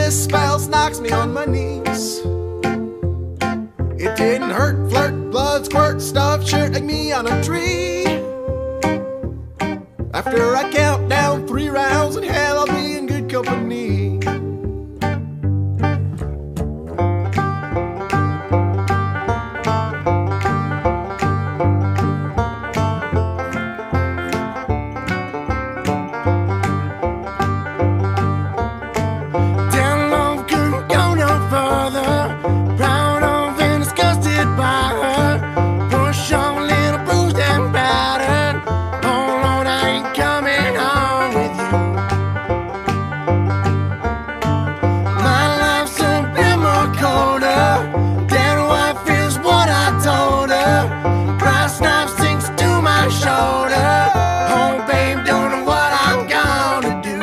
this spells knocks me on my knees. It didn't hurt, flirt, blood, squirt, stuff, shirt like me on a tree. After I count down 3 rounds in hell, I'll be in good company. Down low, couldn't go no further. Proud of and disgusted by her. Push on, little bruised and battered. Oh Lord, I ain't coming home with you. My life's a bit more colder. Dead wife is what I told her. Brass knife sinks to my shoulder. Oh babe, don't know what I'm gonna do.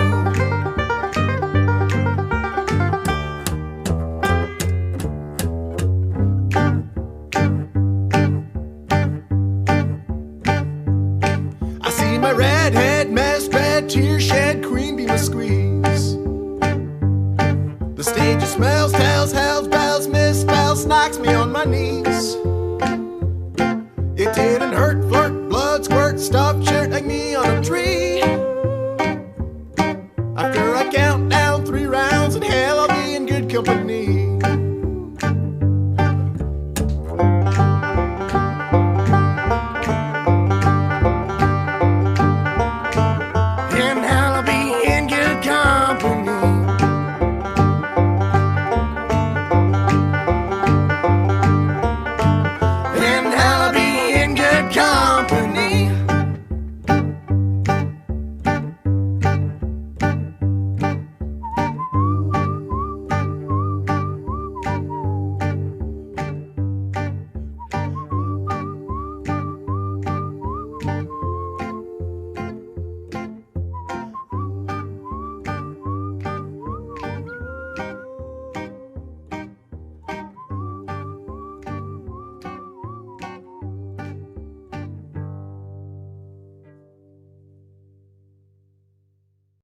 I see my redhead mess, red tear shed, cream beam a squeeze. The stage smells, tells, hell's